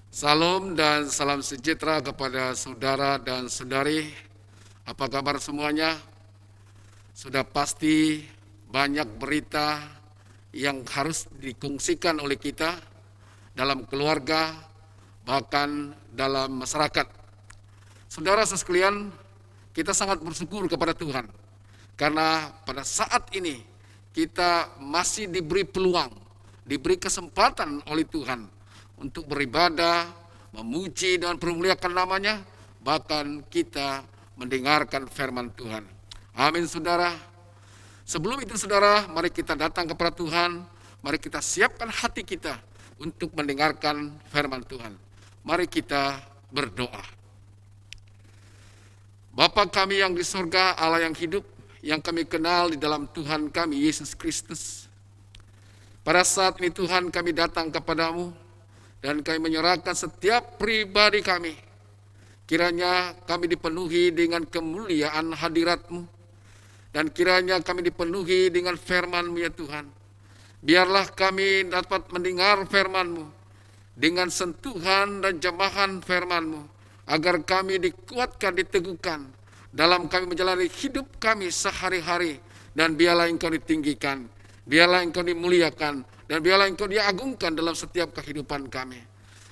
Salam dan salam sejahtera kepada saudara dan saudari. Apa kabar semuanya? Sudah pasti banyak berita yang harus dikongsikan oleh kita dalam keluarga, bahkan dalam masyarakat. Saudara sekalian, kita sangat bersyukur kepada Tuhan karena pada saat ini kita masih diberi peluang, diberi kesempatan oleh Tuhan untuk beribadah, memuji dan memuliakan namanya, bahkan kita mendengarkan firman Tuhan. Amin saudara. Sebelum itu saudara, mari kita datang kepada Tuhan, mari kita siapkan hati kita untuk mendengarkan firman Tuhan. Mari kita berdoa. Bapa kami yang di surga, Allah yang hidup, yang kami kenal di dalam Tuhan kami Yesus Kristus. Pada saat ini Tuhan kami datang kepadamu dan kami menyerahkan setiap pribadi kami. Kiranya kami dipenuhi dengan kemuliaan hadirat-Mu dan kiranya kami dipenuhi dengan firman-Mu ya Tuhan. Biarlah kami dapat mendengar firman-Mu dengan sentuhan dan jamahan firman-Mu, agar kami dikuatkan, diteguhkan dalam kami menjalani hidup kami sehari-hari. Dan biarlah Engkau ditinggikan, biarlah Engkau dimuliakan, dan biarlah Engkau diagungkan dalam setiap kehidupan kami.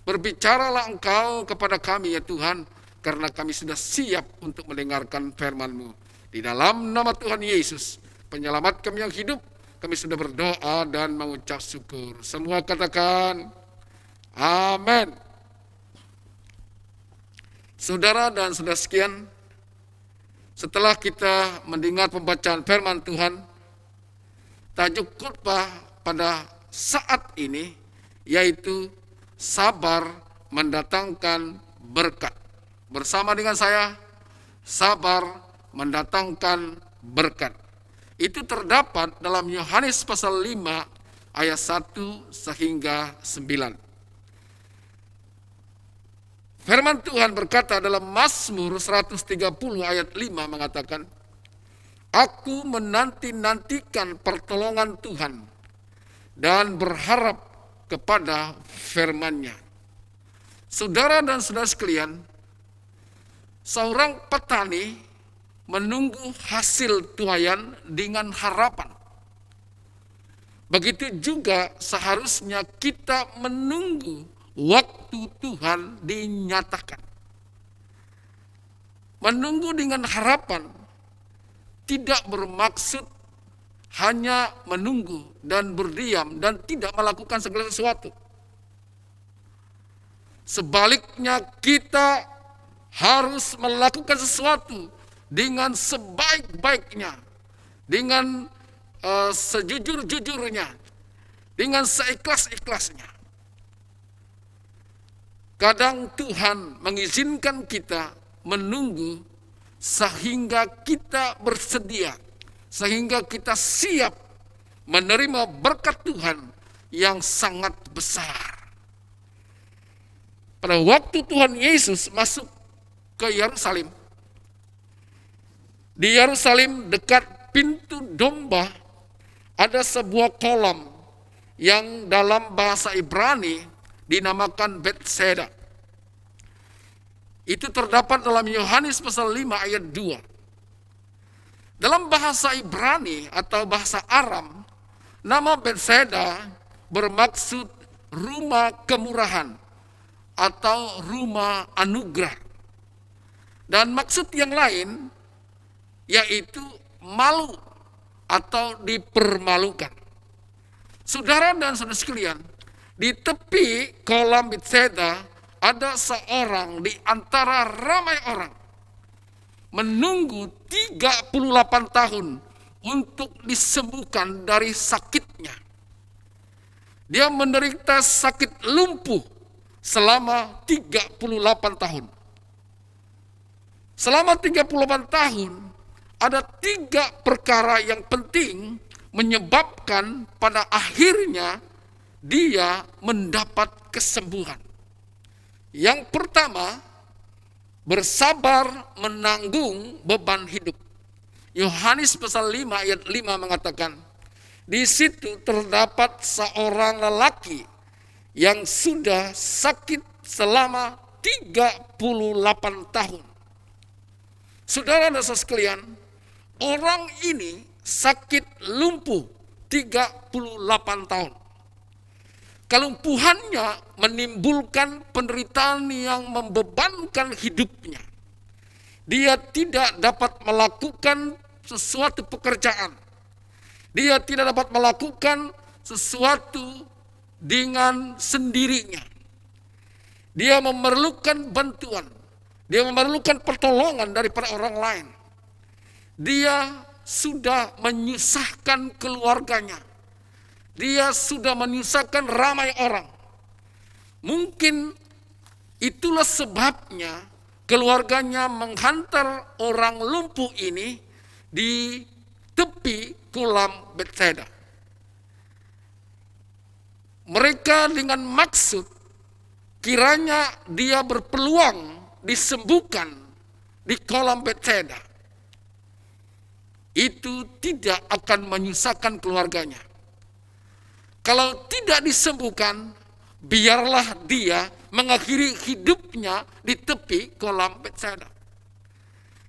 Berbicaralah Engkau kepada kami ya Tuhan, karena kami sudah siap untuk mendengarkan firman-Mu. Di dalam nama Tuhan Yesus, penyelamat kami yang hidup, kami sudah berdoa dan mengucap syukur. Semua katakan, amin. Saudara dan saudara sekian, setelah kita mendengar pembacaan firman Tuhan, tajuk khotbah pada saat ini yaitu sabar mendatangkan berkat. Bersama dengan saya, sabar mendatangkan berkat. Itu terdapat dalam Yohanes pasal 5 ayat 1 sehingga 9. Firman Tuhan berkata dalam Mazmur 130 ayat 5 mengatakan, Aku menanti-nantikan pertolongan Tuhan dan berharap kepada firman-Nya. Saudara dan saudara sekalian, seorang petani menunggu hasil tuaian dengan harapan. Begitu juga seharusnya kita menunggu waktu Tuhan dinyatakan. Menunggu dengan harapan tidak bermaksud hanya menunggu dan berdiam dan tidak melakukan segala sesuatu. Sebaliknya kita harus melakukan sesuatu dengan sebaik-baiknya, dengan sejujur-jujurnya, dengan seikhlas-ikhlasnya. Kadang Tuhan mengizinkan kita menunggu sehingga kita bersedia, sehingga kita siap menerima berkat Tuhan yang sangat besar. Pada waktu Tuhan Yesus masuk ke Yerusalem, di Yerusalem dekat pintu domba ada sebuah kolam yang dalam bahasa Ibrani dinamakan Bethesda. Itu terdapat dalam Yohanes pasal 5 ayat 2. Dalam bahasa Ibrani atau bahasa Aram, nama Bethesda bermaksud rumah kemurahan atau rumah anugerah. Dan maksud yang lain yaitu malu atau dipermalukan. Saudara dan saudara sekalian, di tepi kolam Bethesda ada seorang di antara ramai orang menunggu 38 tahun untuk disembuhkan dari sakitnya. Dia menderita sakit lumpuh selama 38 tahun. Selama 38 tahun, ada 3 perkara yang penting menyebabkan pada akhirnya dia mendapat kesembuhan. Yang pertama, bersabar menanggung beban hidup. Yohanes pasal 5 ayat 5 mengatakan, di situ terdapat seorang lelaki yang sudah sakit selama 38 tahun. Saudara dan saudara sekalian, orang ini sakit lumpuh 38 tahun. Kelumpuhannya menimbulkan penderitaan yang membebankan hidupnya. Dia tidak dapat melakukan sesuatu pekerjaan. Dia tidak dapat melakukan sesuatu dengan sendirinya. Dia memerlukan bantuan. Dia memerlukan pertolongan daripada orang lain. Dia sudah menyusahkan keluarganya. Dia sudah menyusahkan ramai orang. Mungkin itulah sebabnya keluarganya menghantar orang lumpuh ini di tepi kolam Bethesda. Mereka dengan maksud kiranya dia berpeluang disembuhkan di kolam Bethesda. Itu tidak akan menyusahkan keluarganya. Kalau tidak disembuhkan, biarlah dia mengakhiri hidupnya di tepi kolam Bethesda.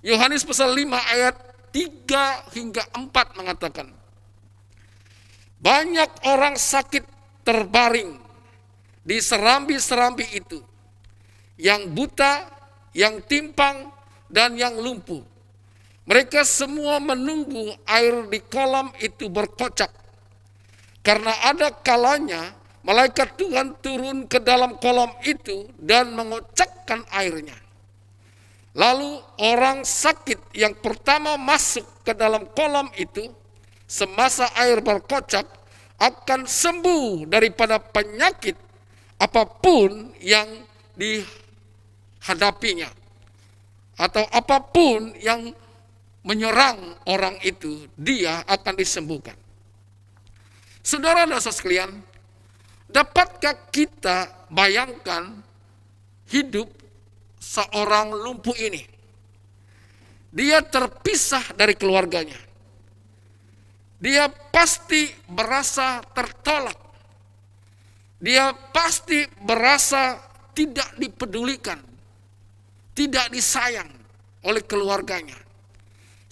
Yohanes pasal 5 ayat 3 hingga 4 mengatakan, banyak orang sakit terbaring di serambi-serambi itu, yang buta, yang timpang, dan yang lumpuh. Mereka semua menunggu air di kolam itu berkocak. Karena ada kalanya malaikat Tuhan turun ke dalam kolam itu dan mengocakkan airnya. Lalu orang sakit yang pertama masuk ke dalam kolam itu, semasa air berkocak, akan sembuh daripada penyakit apapun yang dihadapinya. Atau apapun yang menyerang orang itu, dia akan disembuhkan. Saudara dan saudara sekalian, dapatkah kita bayangkan hidup seorang lumpuh ini? Dia terpisah dari keluarganya. Dia pasti merasa tertolak. Dia pasti merasa tidak dipedulikan, tidak disayang oleh keluarganya.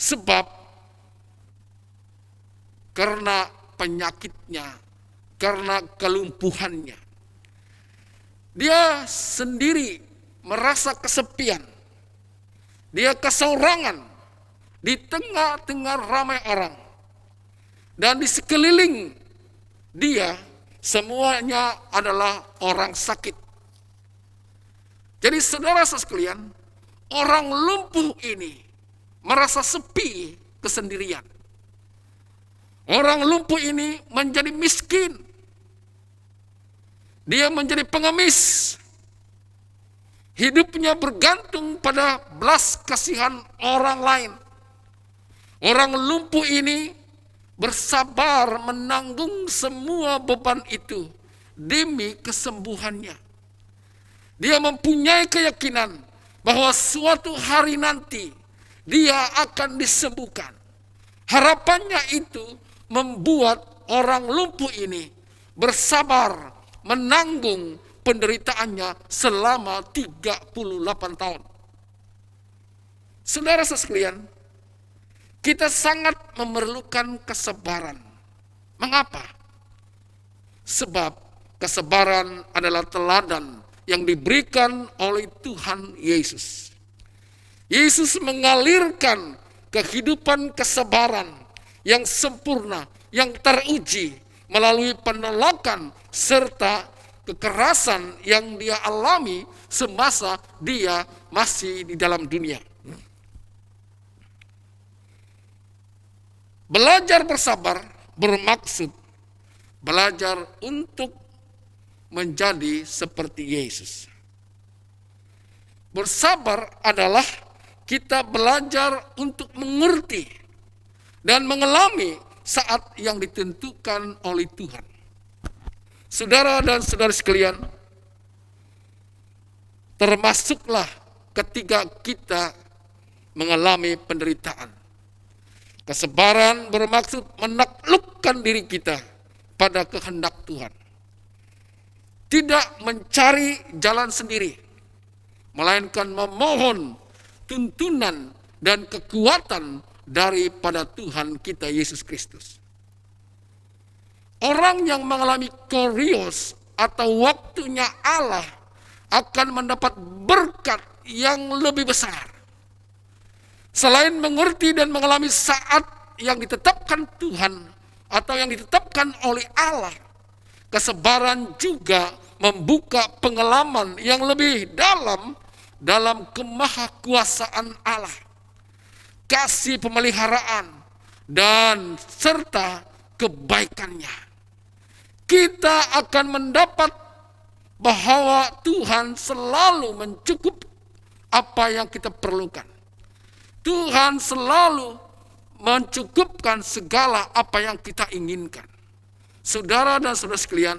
Sebab karena penyakitnya, karena kelumpuhannya. Dia sendiri merasa kesepian. Dia keseorangan di tengah-tengah ramai orang. Dan di sekeliling dia semuanya adalah orang sakit. Jadi saudara sekalian, orang lumpuh ini merasa sepi, kesendirian. Orang lumpuh ini menjadi miskin. Dia menjadi pengemis. Hidupnya bergantung pada belas kasihan orang lain. Orang lumpuh ini bersabar menanggung semua beban itu demi kesembuhannya. Dia mempunyai keyakinan bahwa suatu hari nanti dia akan disembuhkan. Harapannya itu membuat orang lumpuh ini bersabar menanggung penderitaannya selama 38 tahun. Saudara sekalian, kita sangat memerlukan kesabaran. Mengapa? Sebab kesabaran adalah teladan yang diberikan oleh Tuhan Yesus. Yesus mengalirkan kehidupan kesabaran yang sempurna, yang teruji melalui penolakan serta kekerasan yang dia alami semasa dia masih di dalam dunia. Belajar bersabar bermaksud belajar untuk menjadi seperti Yesus. Bersabar adalah kita belajar untuk mengerti dan mengalami saat yang ditentukan oleh Tuhan. Saudara dan saudari sekalian, termasuklah ketika kita mengalami penderitaan. Kesabaran bermaksud menaklukkan diri kita pada kehendak Tuhan. tidak mencari jalan sendiri, melainkan memohon tuntunan dan kekuatan daripada Tuhan kita Yesus Kristus. Orang yang mengalami Kurios atau waktunya Allah akan mendapat berkat yang lebih besar. Selain mengerti dan mengalami saat yang ditetapkan Tuhan atau yang ditetapkan oleh Allah, kesabaran juga membuka pengalaman yang lebih dalam kemahakuasaan Allah, kasih pemeliharaan, dan serta kebaikannya. Kita akan mendapat bahwa Tuhan selalu mencukup apa yang kita perlukan. Tuhan selalu mencukupkan segala apa yang kita inginkan. Saudara dan saudara sekalian,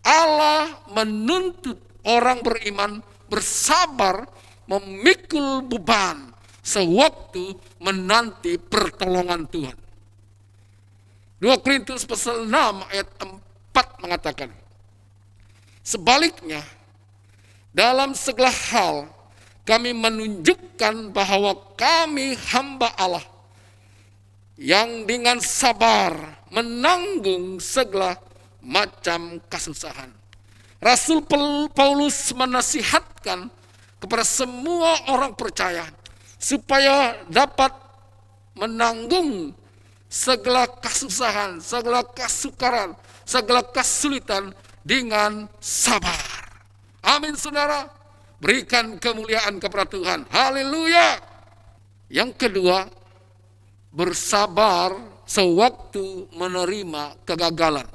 Allah menuntut orang beriman bersabar memikul beban sewaktu menanti pertolongan Tuhan. 2 Korintus pasal 6 ayat 4 mengatakan, sebaliknya, dalam segala hal kami menunjukkan bahwa kami hamba Allah yang dengan sabar menanggung segala macam kesusahan. Rasul Paulus menasihatkan kepada semua orang percaya supaya dapat menanggung segala kesusahan, segala kesukaran, segala kesulitan dengan sabar. Amin, saudara. Berikan kemuliaan kepada Tuhan. Haleluya. Yang kedua, bersabar sewaktu menerima kegagalan.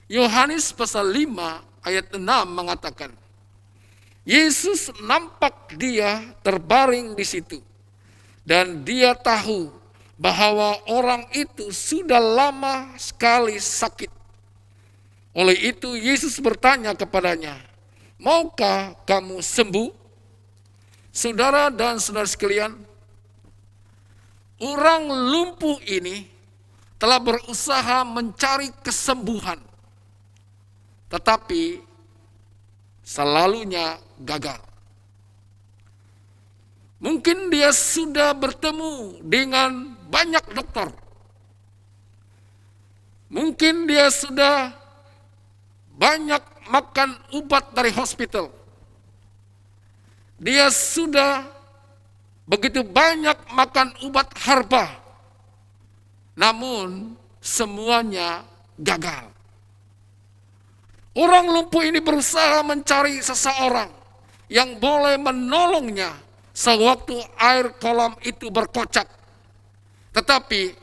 Yohanes pasal 5 ayat 6 mengatakan, Yesus nampak dia terbaring di situ, dan dia tahu bahwa orang itu sudah lama sekali sakit. Oleh itu Yesus bertanya kepadanya, maukah kamu sembuh? Saudara dan saudara sekalian, orang lumpuh ini telah berusaha mencari kesembuhan, tetapi selalunya gagal. Mungkin dia sudah bertemu dengan banyak dokter. Mungkin dia sudah banyak makan obat dari hospital. Dia sudah begitu banyak makan obat herba. Namun semuanya gagal. Orang lumpuh ini berusaha mencari seseorang yang boleh menolongnya sewaktu air kolam itu berkocak. Tetapi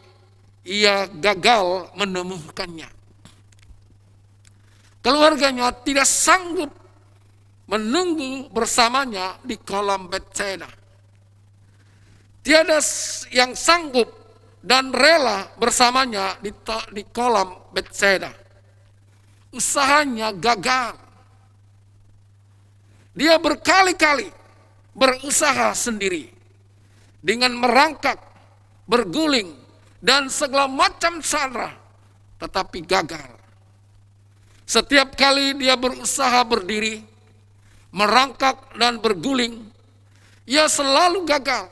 ia gagal menemukannya. Keluarganya tidak sanggup menunggu bersamanya di kolam Bethesda. Tiada yang sanggup dan rela bersamanya di kolam Bethesda. Usahanya gagal. Dia berkali-kali berusaha sendiri dengan merangkak, berguling, dan segala macam cara, tetapi gagal. Setiap kali dia berusaha berdiri, merangkak dan berguling, ia selalu gagal.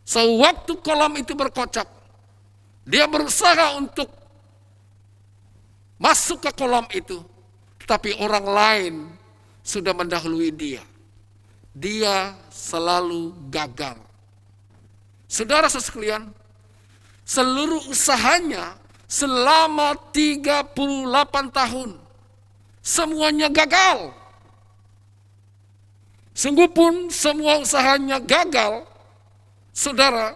Sewaktu kolam itu berkocak, dia berusaha untuk masuk ke kolam itu, tetapi orang lain sudah mendahului dia. Dia selalu gagal. Saudara sekalian, seluruh usahanya selama 38 tahun semuanya gagal. Sungguh pun semua usahanya gagal, saudara,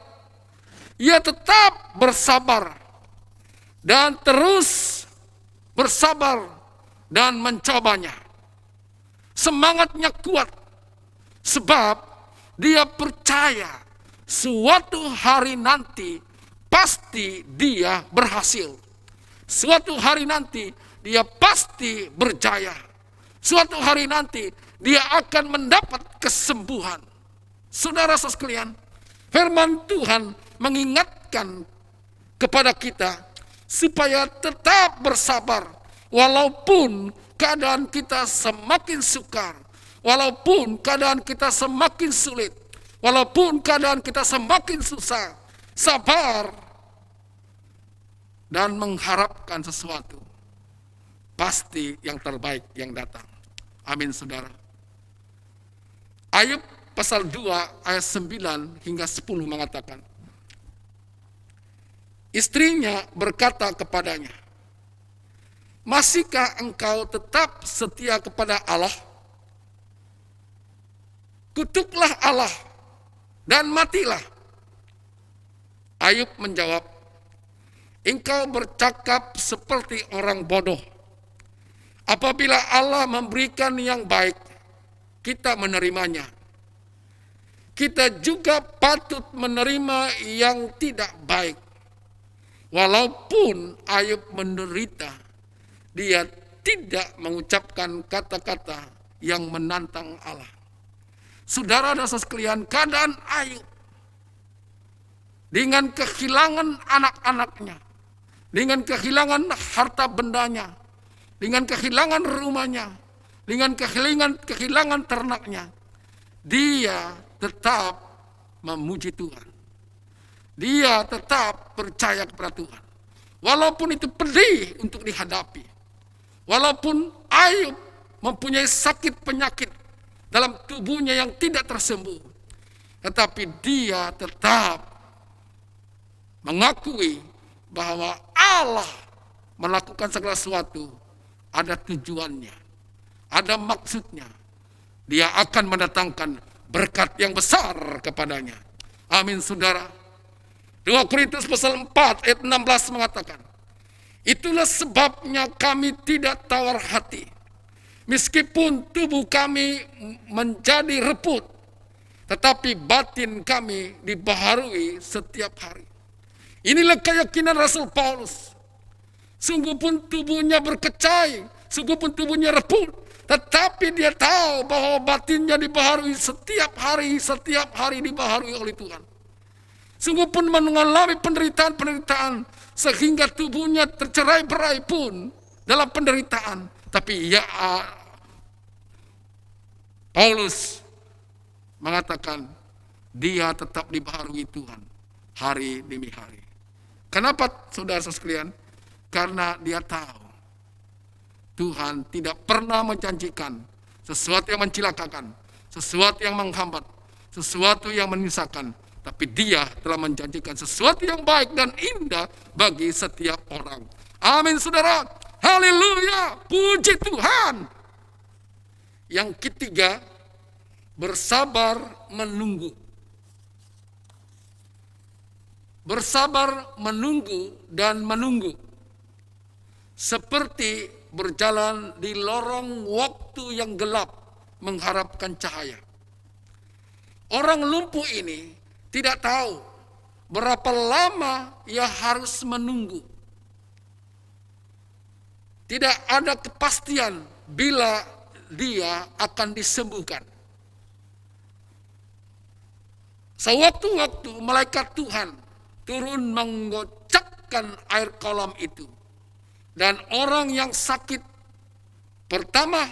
ia tetap bersabar dan terus bersabar dan mencobanya. Semangatnya kuat sebab dia percaya suatu hari nanti pasti dia berhasil. Suatu hari nanti dia pasti berjaya. Suatu hari nanti dia akan mendapat kesembuhan. Saudara sekalian, firman Tuhan mengingatkan kepada kita supaya tetap bersabar walaupun keadaan kita semakin sukar, walaupun keadaan kita semakin sulit, walaupun keadaan kita semakin susah, sabar dan mengharapkan sesuatu. Pasti yang terbaik yang datang. Amin, saudara. Ayub pasal 2 ayat 9 hingga 10 mengatakan, istrinya berkata kepadanya, masihkah engkau tetap setia kepada Allah? Kutuklah Allah dan matilah. Ayub menjawab, engkau bercakap seperti orang bodoh. Apabila Allah memberikan yang baik, kita menerimanya. Kita juga patut menerima yang tidak baik. Walaupun Ayub menderita, dia tidak mengucapkan kata-kata yang menantang Allah. Saudara dan saudara sekalian, keadaan Ayub dengan kehilangan anak-anaknya, dengan kehilangan harta bendanya, dengan kehilangan rumahnya, dengan kehilangan ternaknya, dia tetap memuji Tuhan. Dia tetap percaya kepada Tuhan. Walaupun itu pedih untuk dihadapi. Walaupun Ayub mempunyai sakit penyakit dalam tubuhnya yang tidak tersembuh, tetapi dia tetap mengakui bahwa Allah melakukan segala sesuatu ada tujuannya, ada maksudnya. Dia akan mendatangkan berkat yang besar kepadanya. Amin, saudara. 2 Korintus pasal 4 ayat 16 mengatakan, itulah sebabnya kami tidak tawar hati, meskipun tubuh kami menjadi reput, tetapi batin kami dibaharui setiap hari. Inilah keyakinan Rasul Paulus. Sungguh pun tubuhnya berkecai, sungguh pun tubuhnya reput, tetapi dia tahu bahwa batinnya dibaharui setiap hari dibaharui oleh Tuhan. Sungguh pun mengalami penderitaan-penderitaan sehingga tubuhnya tercerai-berai pun dalam penderitaan. Tapi Paulus mengatakan dia tetap dibaharui Tuhan hari demi hari. Kenapa, saudara-saudara sekalian? Karena dia tahu Tuhan tidak pernah menjanjikan sesuatu yang mencilakakan, sesuatu yang menghambat, sesuatu yang menyisakan. Tapi dia telah menjanjikan sesuatu yang baik dan indah bagi setiap orang. Amin, saudara. Haleluya. Puji Tuhan. Yang ketiga, bersabar menunggu. Bersabar menunggu dan menunggu. Seperti berjalan di lorong waktu yang gelap mengharapkan cahaya. Orang lumpuh ini tidak tahu berapa lama ia harus menunggu. Tidak ada kepastian bila dia akan disembuhkan. Sewaktu-waktu malaikat Tuhan turun menggocakkan air kolam itu. Dan orang yang sakit pertama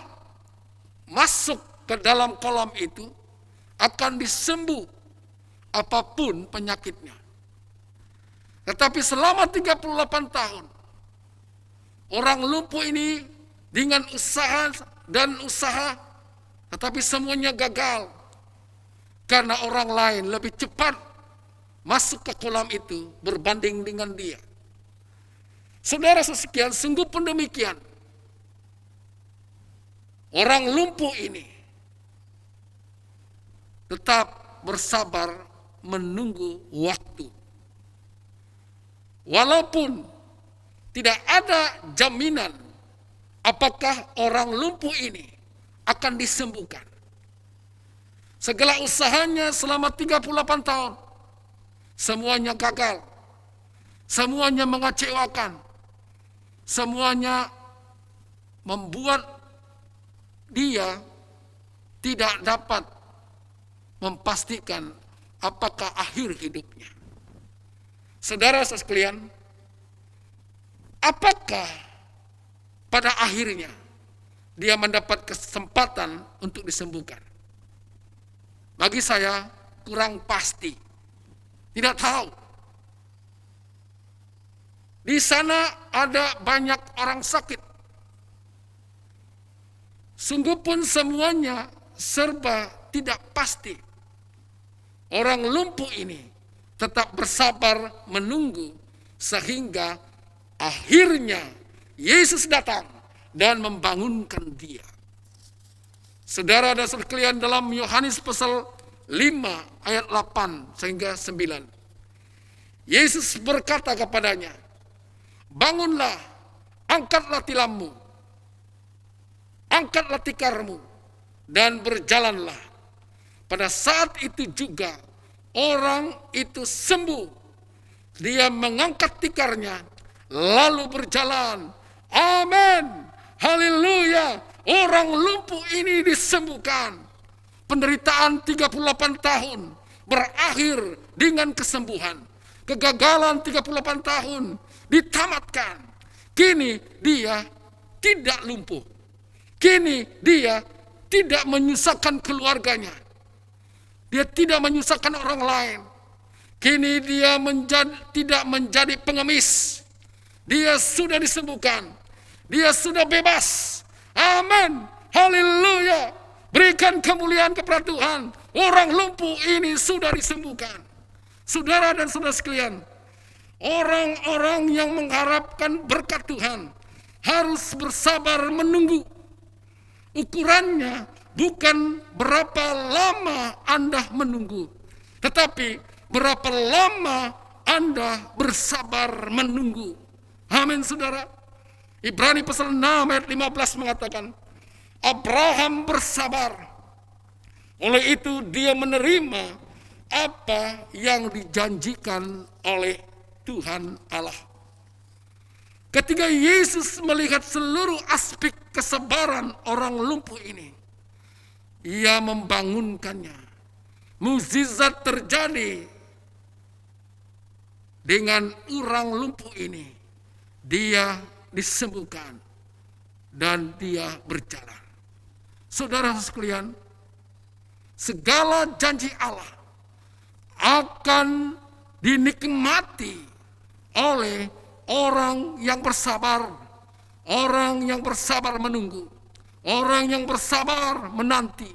masuk ke dalam kolam itu akan disembuh apapun penyakitnya. Tetapi selama 38 tahun, orang lumpuh ini dengan usaha dan usaha, tetapi semuanya gagal. Karena orang lain lebih cepat masuk ke kolam itu berbanding dengan dia. Saudara sekian, sungguh pun demikian. Orang lumpuh ini tetap bersabar menunggu waktu. Walaupun tidak ada jaminan apakah orang lumpuh ini akan disembuhkan. Segala usahanya selama 38 tahun, semuanya gagal. Semuanya mengecewakan. Semuanya membuat dia tidak dapat memastikan apakah akhir hidupnya. Saudara sekalian, apakah pada akhirnya dia mendapat kesempatan untuk disembuhkan. Bagi saya kurang pasti, tidak tahu. Di sana ada banyak orang sakit. Sungguh pun semuanya serba tidak pasti. Orang lumpuh ini tetap bersabar menunggu sehingga akhirnya Yesus datang dan membangunkan dia. Saudara dan saudara sekalian, dalam Yohanes pasal 5 ayat 8 sehingga 9. Yesus berkata kepadanya, "Bangunlah, angkatlah tilammu, angkatlah tikarmu, dan berjalanlah." Pada saat itu juga orang itu sembuh. Dia mengangkat tikarnya lalu berjalan. Amin. Haleluya. Orang lumpuh ini disembuhkan. Penderitaan 38 tahun berakhir dengan kesembuhan. Kegagalan 38 tahun ditamatkan. Kini dia tidak lumpuh. Kini dia tidak menyusahkan keluarganya. Dia tidak menyusahkan orang lain. Kini dia tidak menjadi pengemis. Dia sudah disembuhkan. Dia sudah bebas. Amin. Haleluya. Berikan kemuliaan kepada Tuhan. Orang lumpuh ini sudah disembuhkan. Saudara dan saudara sekalian, orang-orang yang mengharapkan berkat Tuhan harus bersabar menunggu. Ukurannya bukan berapa lama Anda menunggu, tetapi berapa lama Anda bersabar menunggu. Amin, saudara. Ibrani pasal 6 ayat 15 mengatakan, Abraham bersabar. Oleh itu dia menerima apa yang dijanjikan oleh Tuhan Allah. Ketika Yesus melihat seluruh aspek kesabaran orang lumpuh ini, ia membangunkannya. Mukjizat terjadi dengan orang lumpuh ini. Dia disembuhkan dan dia berjalan. Saudara sekalian, segala janji Allah akan dinikmati oleh orang yang bersabar, orang yang bersabar menunggu, orang yang bersabar menanti.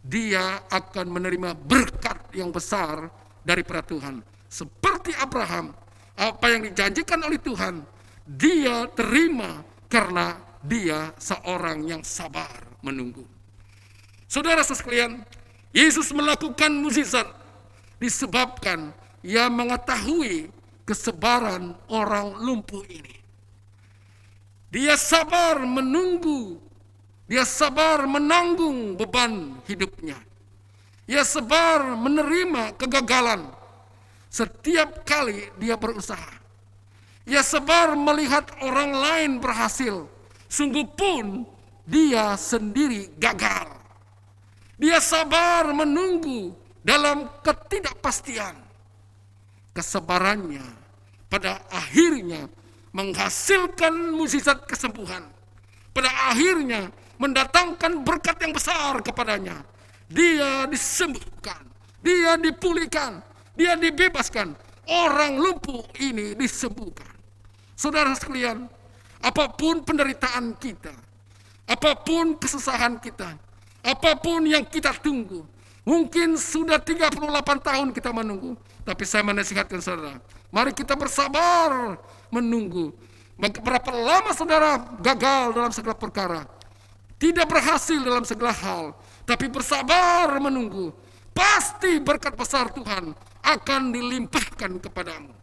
Dia akan menerima berkat yang besar daripada Tuhan. Seperti Abraham, apa yang dijanjikan oleh Tuhan, dia terima karena dia seorang yang sabar menunggu. Saudara sekalian, Yesus melakukan mukjizat disebabkan ia mengetahui kesabaran orang lumpuh ini. Dia sabar menunggu, dia sabar menanggung beban hidupnya. Dia sabar menerima kegagalan setiap kali dia berusaha. Dia sabar melihat orang lain berhasil, sungguh pun dia sendiri gagal. Dia sabar menunggu dalam ketidakpastian. Kesabarannya pada akhirnya menghasilkan mukjizat kesembuhan. Pada akhirnya mendatangkan berkat yang besar kepadanya. Dia disembuhkan, dia dipulihkan, dia dibebaskan. Orang lumpuh ini disembuhkan. Saudara sekalian, apapun penderitaan kita, apapun kesusahan kita, apapun yang kita tunggu, mungkin sudah 38 tahun kita menunggu, tapi saya menasihatkan saudara, mari kita bersabar menunggu. Berapa lama saudara gagal dalam segala perkara, tidak berhasil dalam segala hal, tapi bersabar menunggu, pasti berkat besar Tuhan akan dilimpahkan kepadamu.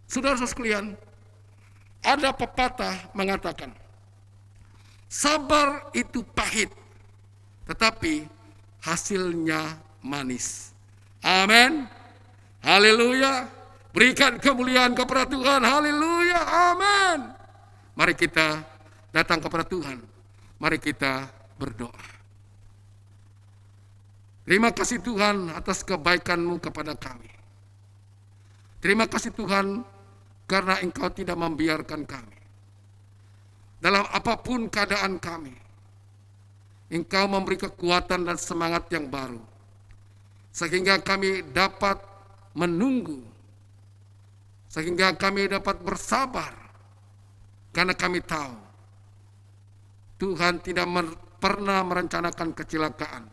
Saudara sekalian, ada pepatah mengatakan, sabar itu pahit, tetapi hasilnya manis. Amin. Haleluya. Berikan kemuliaan kepada Tuhan. Haleluya. Amin. Mari kita datang kepada Tuhan. Mari kita berdoa. Terima kasih Tuhan atas kebaikan-Mu kepada kami. Terima kasih Tuhan karena Engkau tidak membiarkan kami. dalam apapun keadaan kami. Engkau memberi kekuatan dan semangat yang baru, sehingga kami dapat menunggu, sehingga kami dapat bersabar, karena kami tahu Tuhan tidak pernah merencanakan kecelakaan,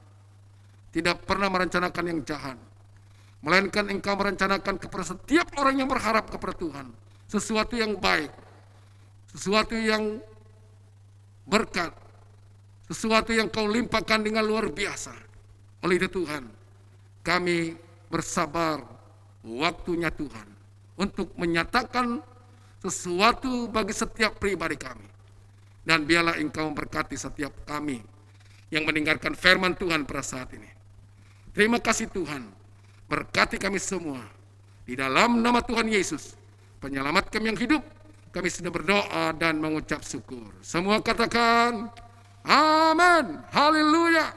tidak pernah merencanakan yang jahat, melainkan Engkau merencanakan kepada setiap orang yang berharap kepada Tuhan sesuatu yang baik, sesuatu yang berkat, sesuatu yang Kau limpahkan dengan luar biasa. Oleh itu Tuhan, kami bersabar waktunya Tuhan untuk menyatakan sesuatu bagi setiap pribadi kami. Dan biarlah Engkau memberkati setiap kami yang mendengarkan firman Tuhan pada saat ini. Terima kasih Tuhan, berkati kami semua. Di dalam nama Tuhan Yesus, penyelamat kami yang hidup, kami sudah berdoa dan mengucap syukur. Semua katakan, amin, haleluya.